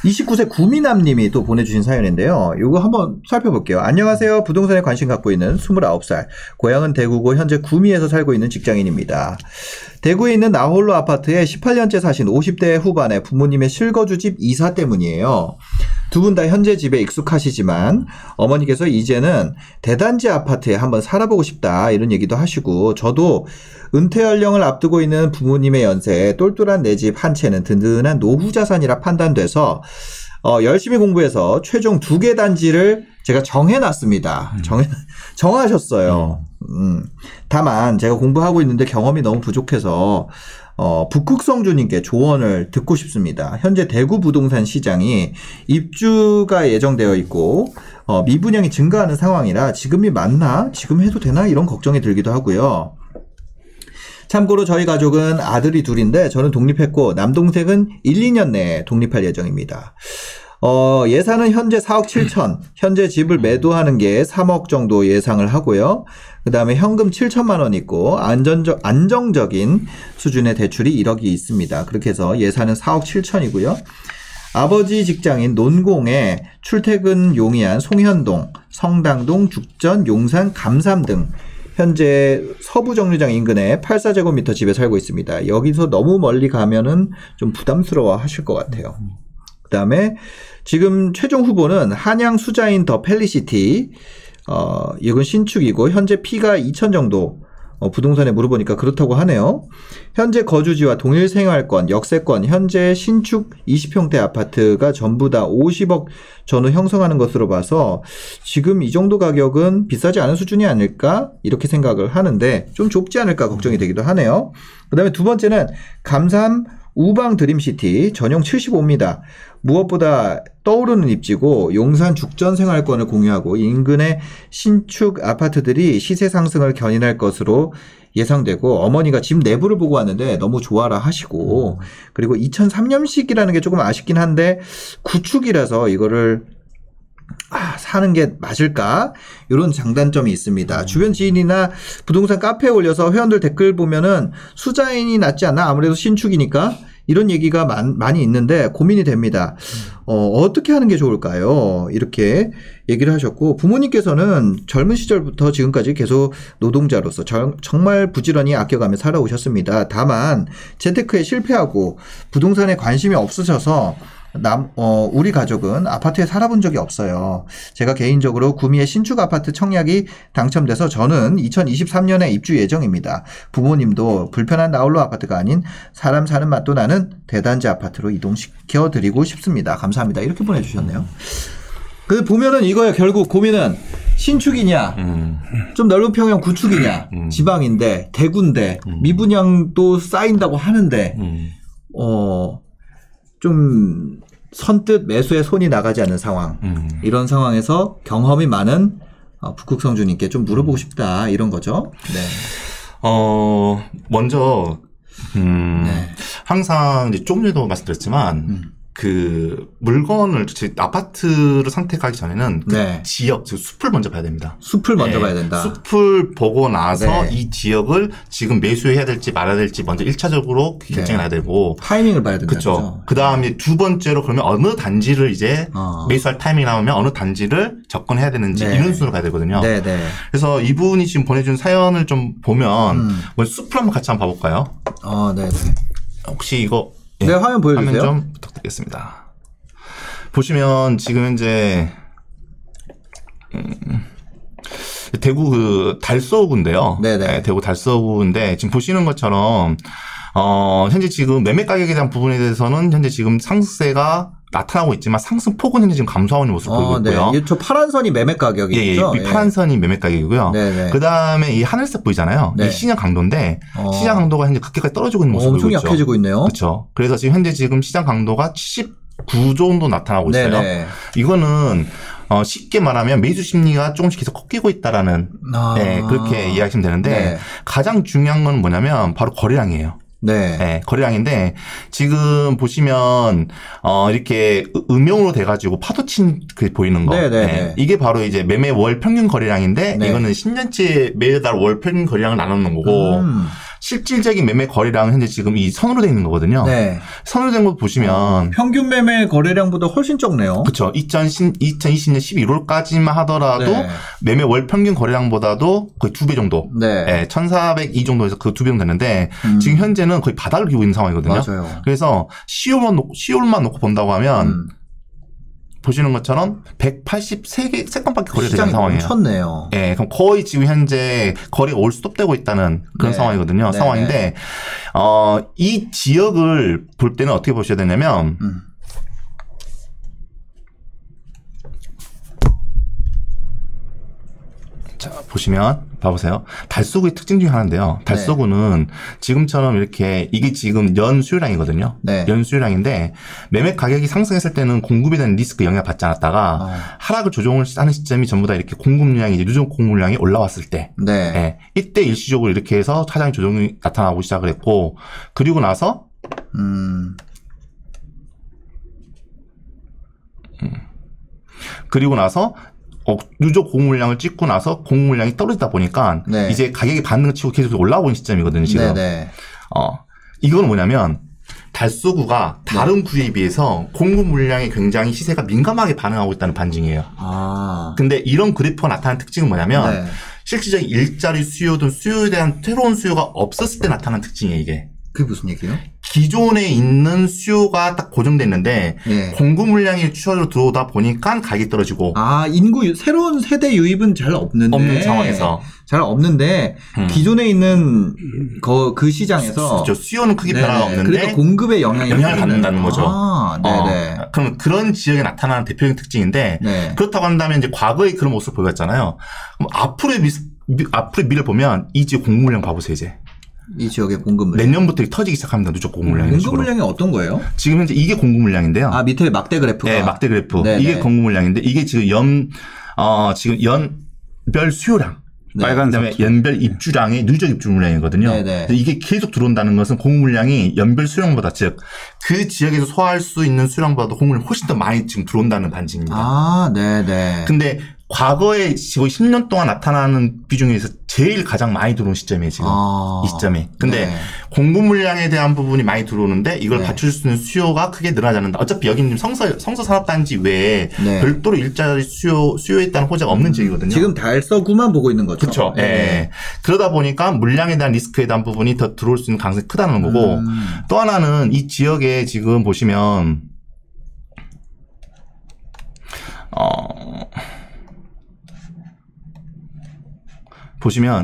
29세 구미남님이 또 보내주신 사연인데요. 이거 한번 살펴볼게요. 안녕하세요. 부동산에 관심 갖고 있는 29살. 고향은 대구고 현재 구미에서 살고 있는 직장인입니다. 대구에 있는 나홀로 아파트에 18년째 사신 50대 후반의 부모님의 실거주집 이사 때문이에요. 두 분 다 현재 집에 익숙하시지만 어머니께서 이제는 대단지 아파트에 한번 살아보고 싶다 이런 얘기도 하시고 저도 은퇴 연령을 앞두고 있는 부모님의 연세에 똘똘한 내 집 한 채는 든든한 노후 자산이라 판단돼서 열심히 공부해서 최종 2개 단지를 제가 정해놨습니다. 정하셨어요. 다만 제가 공부하고 있는데 경험이 너무 부족해서 북극성주님께 조언을 듣고 싶습니다. 현재 대구 부동산 시장이 입주가 예정되어 있고 미분양이 증가하는 상황이라 지금이 맞나? 지금 해도 되나? 이런 걱정이 들기도 하고요. 참고로 저희 가족은 아들이 둘인데 저는 독립했고 남동생은 1, 2년 내에 독립할 예정입니다. 예산은 현재 4억 7천, 현재 집을 매도하는 게 3억 정도 예상을 하고요. 그 다음에 현금 7천만 원 있고 안정적인 수준의 대출이 1억이 있습니다. 그렇게 해서 예산은 4억 7천이고요. 아버지 직장인 논공에 출퇴근 용이한 송현동, 성당동, 죽전, 용산, 감삼 등 현재 서부정류장 인근에 84제곱미터 집에 살고 있습니다. 여기서 너무 멀리 가면은 좀 부담스러워 하실 것 같아요. 그 다음에 지금 최종 후보는 한양 수자인 더 펠리시티, 이건 신축이고 현재 피가 2천 정도 부동산에 물어보니까 그렇다고 하네요. 현재 거주지와 동일 생활권, 역세권, 현재 신축 20평대 아파트가 전부 다 50억 전후 형성하는 것으로 봐서 지금 이 정도 가격은 비싸지 않은 수준이 아닐까 이렇게 생각을 하는데 좀 좁지 않을까 걱정이 되기도 하네요. 그 다음에 두 번째는 감삼 우방 드림시티 전용 75입니다. 무엇보다 떠오르는 입지고 용산 죽전 생활권을 공유하고 인근의 신축 아파트들이 시세 상승을 견인할 것으로 예상되고 어머니가 집 내부를 보고 왔는데 너무 좋아라 하시고 그리고 2003년식이라는 게 조금 아쉽긴 한데 구축이라서 이거를 사는 게 맞을까? 이런 장단점이 있습니다. 주변 지인이나 부동산 카페에 올려서 회원들 댓글 보면은 수자인이 낫지 않나? 아무래도 신축이니까 이런 얘기가 많이 있는데 고민이 됩니다. 어떻게 하는 게 좋을까요? 이렇게 얘기를 하셨고 부모님께서는 젊은 시절부터 지금까지 계속 노동자로서 정말 부지런히 아껴가며 살아오셨습니다. 다만 재테크에 실패하고 부동산에 관심이 없으셔서 우리 가족은 아파트에 살아본 적이 없어요. 제가 개인적으로 구미의 신축 아파트 청약이 당첨돼서 저는 2023년에 입주 예정입니다. 부모님도 불편한 나홀로 아파트가 아닌 사람 사는 맛도 나는 대단지 아파트로 이동시켜 드리고 싶습니다. 감사합니다. 이렇게 보내주셨네요. 그 보면은 이거예요. 결국 고민은 신축이냐, 좀 넓은 평형 구축이냐, 지방인데 대구인데 미분양도 쌓인다고 하는데 좀 선뜻 매수에 손이 나가지 않는 상황 이런 상황에서 경험이 많은 북극성주님께 좀 물어보고 싶다 이런 거죠. 네. 먼저 네. 항상 이제 조금 전에도 말씀드렸지만 그 물건을 아파트를 선택하기 전에는 그 네. 지역, 즉 숲을 먼저 봐야 됩니다. 숲을 먼저 봐야 된다. 숲을 보고 나서 네. 이 지역을 지금 매수해야 될지 말아야 될지 먼저 1차적으로 결정해야 네. 되고 타이밍을 봐야 된다. 그렇죠. 그 다음에 두 번째로 그러면 어느 단지를 이제 매수할 타이밍이 나오면 어느 단지를 접근해야 되는지 네. 이런 순으로 가야 되거든요. 네, 네. 그래서 이분이 지금 보내준 사연을 좀 보면 숲을 한번 같이 한번 봐볼까요? 네, 네. 혹시 이거 네, 화면 보여주세요. 화면 좀 부탁드리겠습니다. 보시면 지금 현재 대구 그 달서구인데요. 네네. 네, 대구 달서구인데 지금 보시는 것처럼 현재 지금 매매 가격에 대한 부분에 대해서는 현재 지금 상승세가 나타나고 있지만 상승폭은 현재 지금 감소하고 있는 모습을 보이고 있고요. 네. 저 파란 선이 매매 가격이죠. 예, 이 파란 선이 매매 가격이고요. 네네. 그 다음에 이 하늘색 보이잖아요. 네. 이 시장 강도인데 시장 강도가 현재 급격하게 떨어지고 있는 모습을 보이고 있죠. 엄청 약해지고 있네요. 그렇죠. 그래서 지금 현재 시장 강도가 79 정도 나타나고 있어요. 네네. 이거는 쉽게 말하면 매수 심리가 조금씩 계속 꺾이고 있다라는 네, 그렇게 이해하시면 되는데 네. 가장 중요한 건 뭐냐면 바로 거래량이에요. 네. 네, 거래량인데 지금 보시면 이렇게 음영으로 돼가지고 파도친 그 보이는 거. 네, 이게 바로 이제 매매 월 평균 거래량인데 네. 이거는 10년치 매달 월 평균 거래량을 나누는 거고 실질적인 매매 거래량은 현재 지금 이 선으로 되어 있는 거거든요. 네. 선으로 된 거 보시면 평균 매매 거래량보다 훨씬 적네요. 그렇죠. 2020년 11월까지만 하더라도 네. 매매 월 평균 거래량보다도 거의 2배 정도. 네. 네, 1,402 정도에서 그 2배 정도 되는데 지금 현재는 거의 바닥을 기고 있는 상황이거든요. 맞아요. 그래서 10월만 놓고 본다고 하면 보시는 것처럼 183개밖에 거래되는 상황이에요. 멈췄네요. 예, 그럼 거의 지금 현재 거래가 올 스톱되고 있다는 그런 네. 상황이거든요. 네. 상황인데 이 지역을 볼 때는 어떻게 보셔야 되냐면 자, 보시면 봐보세요. 달서구의 특징 중에 하나인데요. 달서구는 지금처럼 이렇게 이게 지금 연 수요량이거든요. 네. 연 수요량인데 매매 가격이 상승했을 때는 공급에 대한 리스크 영향을 받지 않았다가 하락을 조정을 하는 시점이 전부 다 이렇게 공급량이 이제 누적 공급량이 올라왔을 때, 네. 예, 이때 일시적으로 이렇게 해서 차장 조정이 나타나고 시작을 했고 그리고 나서 누적 공급량을 찍고 나서 공급량이 떨어지다 보니까 네. 이제 가격이 반등을 치고 계속 올라오고 있는 시점이거든요, 지금. 네네. 이건 뭐냐면 달서구가 다른 구에 비해서 공급 물량에 굉장히 시세가 민감하게 반응하고 있다는 반증이에요. 근데 이런 그래프가 나타나는 특징은 뭐냐면 네. 실질적인 일자리 수요든 수요에 대한 새로운 수요가 없었을 때 나타나는 특징이에요, 이게. 그게 무슨 얘기예요? 기존에 있는 수요가 딱 고정됐는데 네. 공급 물량이 추가로 들어오다 보니까 가격이 떨어지고 새로운 세대 유입은 잘 없는데 없는 상황에서 잘 없는데 기존에 있는 그 시장에서 그렇죠. 수요는 크게 변화가 없는데 그러니까 공급에 영향을 받는다는 거죠. 네네. 그럼 그런 지역에 나타나는 대표적인 특징인데 네. 그렇다고 한다면 이제 과거의 그런 모습을 보였잖아요. 그럼 앞으로의 미래를 보면 이 지역 공급 물량 봐보세요, 이제. 이 지역의 공급 물량. 내년부터 터지기 시작합니다. 누적 공급 물량이. 공급 물량이 어떤 거예요? 지금 현재 이게 공급 물량인데요. 밑에 막대 그래프가. 네, 막대 그래프. 네네. 이게 공급 물량인데 이게 지금 지금 연별 수요량. 네. 그다음에 연별 입주량의 누적 입주 물량이거든요. 네네. 이게 계속 들어온다는 것은 공급 물량이 연별 수요량보다 즉 그 지역에서 소화할 수 있는 수요량보다도 공급 물량이 훨씬 더 많이 지금 들어온다는 반증입니다. 네네. 근데 과거에 지금 10년 동안 나타나는 비중에서 제일 가장 많이 들어온 시점이에요, 지금. 이 시점이. 근데 네. 공급 물량에 대한 부분이 많이 들어오는데 이걸 네. 받칠 수 있는 수요가 크게 늘어나지 않는다. 어차피 여기는 성서산업단지 외에 네. 별도로 일자리 수요에 따른 호재가 없는 지역이거든요. 지금 달서구만 보고 있는 거죠. 그렇죠. 예. 그러다 보니까 물량에 대한 리스크에 대한 부분이 더 들어올 수 있는 가능성이 크다는 거고 또 하나는 이 지역에 지금 보시면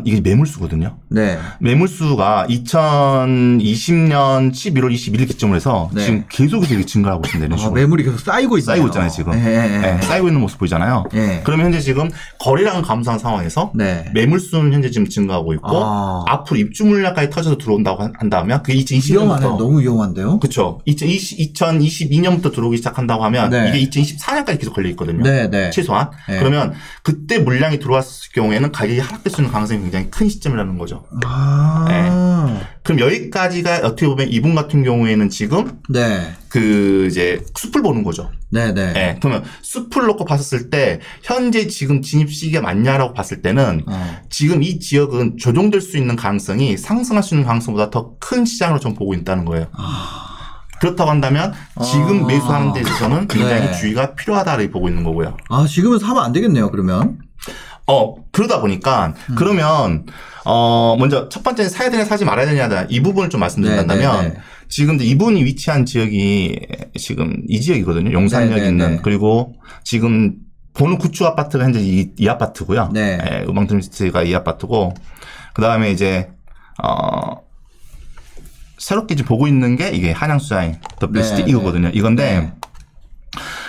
이게 매물수거든요. 네. 매물수가 2020년 11월 21일 기점으로 해서 네. 지금 계속해서 이게 증가하고 있습니다. 매물이 계속 쌓이고 있네요. 쌓이고 있잖아요, 지금. 네, 쌓이고 있는 모습 보이잖아요. 네. 그러면 현재 지금 거래량은 감소한 상황에서 네. 매물수는 현재 지금 증가하고 있고 앞으로 입주 물량까지 터져서 들어온다고 한다면 그게 2020년부터 너무 위험한데요? 그렇죠. 2022년부터 들어오기 시작한다고 하면 네. 이게 2024년까지 계속 걸려 있거든요. 네, 네. 최소한. 네. 그러면 그때 물량이 들어왔을 경우에는 가격이 하락될 수 있는 가능성이 굉장히 큰 시점이라는 거죠. 네. 그럼 여기까지가 어떻게 보면 이분 같은 경우에는 지금 네. 이제 숲을 보는 거죠. 네네. 네. 그러면 숲을 놓고 봤을 때 현재 지금 진입 시기가 맞냐라고 봤을 때는 지금 이 지역은 조정될 수 있는 가능성이 상승할 수 있는 가능성보다 더 큰 시장으로 좀 보고 있다는 거예요. 그렇다고 한다면 지금 매수하는 데 있어서는 굉장히 네. 주의가 필요하다를 보고 있는 거고요. 지금은 사면 안 되겠네요, 그러면. 그러다 보니까 그러면 먼저 첫 번째는 사야 되냐 사지 말아야 되냐 이 부분을 좀 말씀드린다면 네. 지금 이분이 위치한 지역이 지금 이 지역이거든요. 용산역 있는 그리고 지금 보는 구축 아파트가 현재 이 아파트고요. 네. 우방트림시티가 이 아파트고 그 다음에 이제 새롭게 지금 보고 있는 게 이게 한양수자인 더블시티 이거거든요. 이건데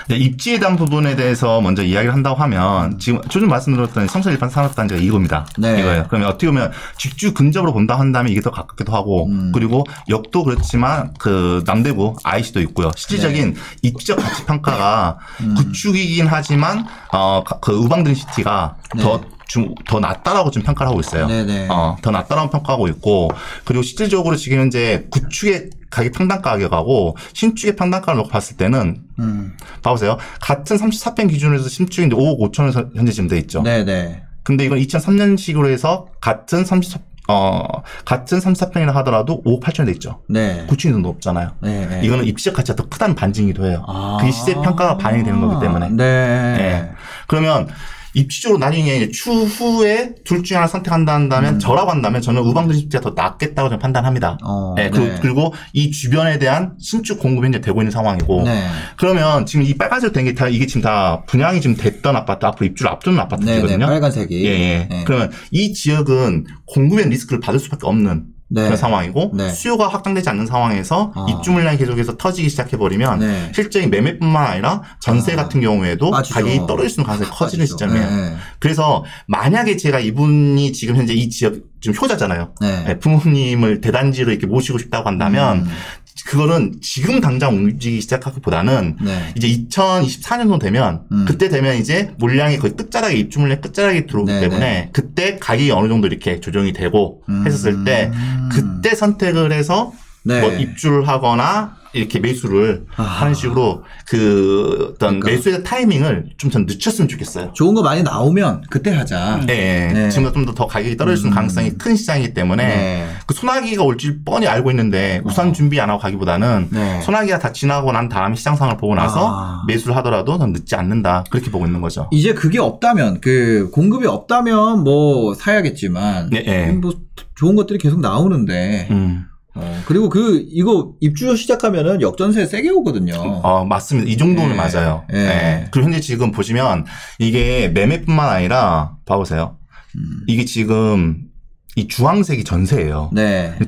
입지에 대한 부분에 대해서 먼저 이야기를 한다고 하면 지금 조금 말씀드렸던 성서 일반 산업단지가 이겁니다. 네. 이거예요. 그러면 어떻게 보면 직주 근접으로 본다 한다면 이게 더 가깝기도 하고 그리고 역도 그렇지만 그 남대구 IC도 있고요. 실질적인 입지적 가치 평가가 구축이긴 하지만 그 우방드림시티가 더 낫다라고 좀 평가를 하고 있어요. 네네. 더 낫다라고 평가하고 있고 그리고 실질적으로 지금 현재 구축의 가격 평당 가격하고 신축의 평당 가격을 놓고 봤을 때는 봐보세요. 같은 34평 기준으로 해서 신축인데 5억 5천원 현재 지금 돼 있죠. 네네. 근데 이건 2003년식으로 해서 같은 같은 3, 4평이라 하더라도 5억 8천에 돼 있죠. 네. 구축이 좀 높잖아요. 네. 이거는 입지적 가치가 더 크다는 반증이기도 해요. 그게 시세 평가가 반영이 되는 거기 때문에. 네. 그러면 입지적으로 나중에 추후에 둘 중에 하나 선택한다면 저라고 한다면 저는 우방드림시티가 더 낫겠다고 저는 판단합니다. 네. 그리고 이 주변에 대한 신축 공급이 이제 되고 있는 상황이고 네. 그러면 지금 이 빨간색 된 게 다 이게 지금 다 분양이 지금 됐던 아파트 앞으로 입주를 앞두는 아파트거든요. 네. 빨간색이. 예. 네. 그러면 이 지역은 공급의 리스크를 받을 수밖에 없는 그런 상황이고 수요가 확장되지 않는 상황에서 입주 물량이 계속해서 터지기 시작해버리면 실제 매매뿐만 아니라 전세 같은 경우에도 가격이 떨어질 수 있는 가능성이 커지는 시점이에요. 그래서 만약에 제가 이분이 지금 현재 이 지역 지금 효자잖아요. 부모님을 대단지로 이렇게 모시고 싶다고 한다면 그거는 지금 당장 움직이기 시작하기보다는 이제 2024년도 되면 그때 되면 이제 물량이 거의 끝자락에 입주 물량 끝자락에 들어오기 때문에 그때 가격이 어느 정도 이렇게 조정이 되고 했었을 때 그때 선택을 해서 뭐 입주를 하거나 이렇게 매수를 하는 식으로 그 어떤 매수의 타이밍을 좀 전 늦췄으면 좋겠어요. 좋은 거 많이 나오면 그때 하자. 네. 지금보다 좀 더 가격이 떨어질 수 있는 가능성이 큰 시장이기 때문에 그 소나기가 올지 뻔히 알고 있는데 우선 준비 안 하고 가기보다는 소나기가 다 지나고 난 다음에 시장 상황을 보고 나서 매수를 하더라도 전 늦지 않는다. 그렇게 보고 있는 거죠. 이제 그게 없다면 그 공급이 없다면 뭐 사야겠지만 뭐 좋은 것들이 계속 나오는데 그리고 이거 입주 시작하면은 역전세 세게 오거든요. 맞습니다. 이 정도는 맞아요. 그리고 현재 지금 보시면 이게 매매뿐만 아니라 봐보세요. 이게 지금 이 주황색이 전세예요.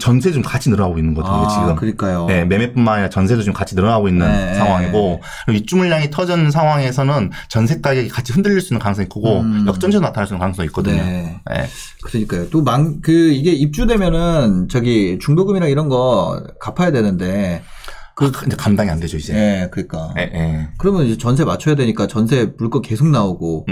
전세 좀 같이 늘어나고 있는 거거든요, 지금. 그러니까요. 네, 매매뿐만 아니라 전세도 좀 같이 늘어나고 있는 상황이고, 그리고 입주 물량이 터진 상황에서는 전세 가격이 같이 흔들릴 수 있는 가능성이 크고, 역전세도 나타날 수 있는 가능성이 있거든요. 그러니까요. 또 이게 입주되면은 중도금이나 이런 거 갚아야 되는데, 근데 감당이 안 되죠, 이제. 그러니까. 그러면 이제 전세 맞춰야 되니까 전세 물건 계속 나오고,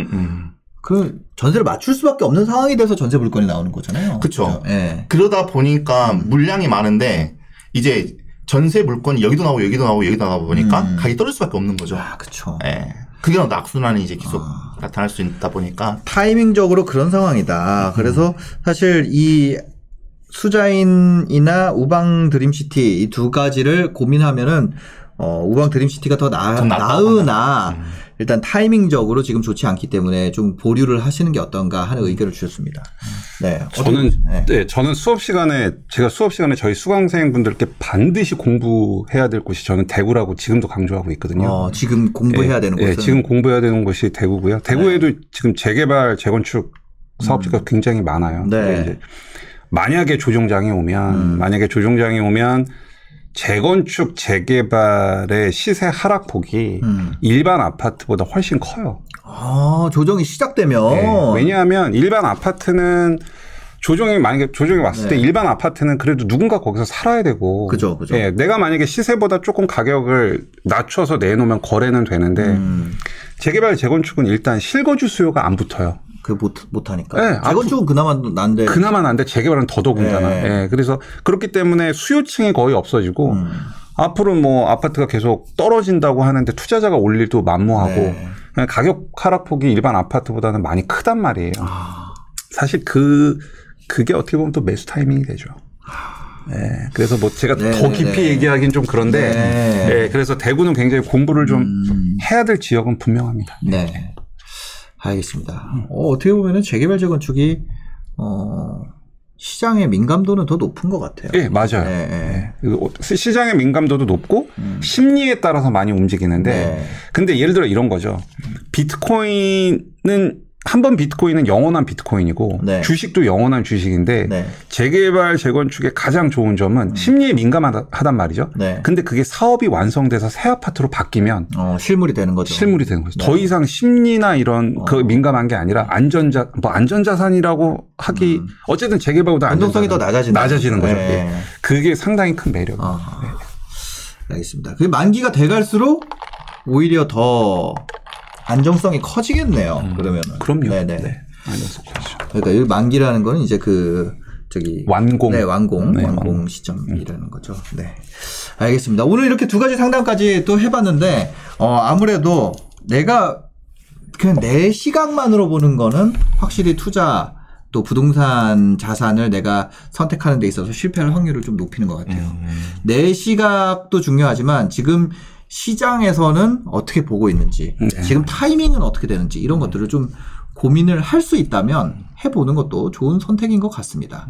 그 전세를 맞출 수밖에 없는 상황이 돼서 전세 물건이 나오는 거잖아요. 그렇죠. 그러다 보니까 물량이 많은데 이제 전세 물건이 여기도 나오고 여기도 나오고 여기도 나오고 보니까 가격이 떨어질 수밖에 없는 거죠. 그렇죠. 그게 악순환이 이제 계속 나타날 수 있다 보니까 타이밍적으로 그런 상황이다. 그래서 사실 이 수자인이나 우방 드림시티 이 두 가지를 고민하면은 우방 드림시티가 더 나으나 일단 타이밍적으로 지금 좋지 않기 때문에 좀 보류를 하시는 게 어떤가 하는 의견을 주셨습니다. 저는 제가 수업 시간에 저희 수강생분들께 반드시 공부해야 될 곳이 저는 대구라고 지금도 강조하고 있거든요. 지금 공부해야 되는 곳은? 지금 공부해야 되는 곳이 대구고요. 대구에도 지금 재개발, 재건축 사업지가 굉장히 많아요. 이제 만약에 조정장이 오면 재건축, 재개발의 시세 하락폭이 일반 아파트보다 훨씬 커요. 조정이 시작되면. 왜냐하면 일반 아파트는 만약에 조정이 왔을 때 일반 아파트는 그래도 누군가 거기서 살아야 되고. 그죠. 내가 만약에 시세보다 조금 가격을 낮춰서 내놓으면 거래는 되는데 재개발, 재건축은 일단 실거주 수요가 안 붙어요. 못하니까. 재건축은 그나마 난데. 재개발은 더더군다나. 그래서 그렇기 때문에 수요층이 거의 없어지고, 앞으로 뭐 아파트가 계속 떨어진다고 하는데 투자자가 올 일도 만무하고, 가격 하락폭이 일반 아파트보다는 많이 크단 말이에요. 사실 그게 어떻게 보면 또 매수 타이밍이 되죠. 그래서 뭐 제가 더 깊이 얘기하긴 좀 그런데, 그래서 대구는 굉장히 공부를 좀 해야 될 지역은 분명합니다. 알겠습니다. 어떻게 보면은 재개발 재건축이 시장의 민감도는 더 높은 것 같아요. 맞아요. 시장의 민감도도 높고 심리에 따라서 많이 움직이는데 근데 예를 들어 이런 거죠. 비트코인은 영원한 비트코인이고 주식도 영원한 주식인데 재개발, 재건축의 가장 좋은 점은 심리에 민감하단 말이죠. 근데 그게 사업이 완성돼서 새 아파트로 바뀌면 실물이 되는 거죠. 더 이상 심리나 이런 그 민감한 게 아니라 안전자산이라고 하기 어쨌든 재개발보다 안정성이 더 낮아지는 거죠. 그게 상당히 큰 매력입니다. 알겠습니다. 그게 만기가 돼갈수록 오히려 더 안정성이 커지겠네요. 그러면은. 그럼요. 안정성 커지죠. 그러니까 이 만기라는 거는 이제 완공. 완공 시점이라는 거죠. 알겠습니다. 오늘 이렇게 두 가지 상담까지 또 해봤는데, 아무래도 내가 그냥 내 시각만으로 보는 거는 확실히 투자 또 부동산 자산을 내가 선택하는 데 있어서 실패할 확률을 좀 높이는 것 같아요. 내 시각도 중요하지만 지금 시장에서는 어떻게 보고 있는지, 지금 타이밍은 어떻게 되는지 이런 것들을 좀 고민을 할 수 있다면 해보는 것도 좋은 선택인 것 같습니다.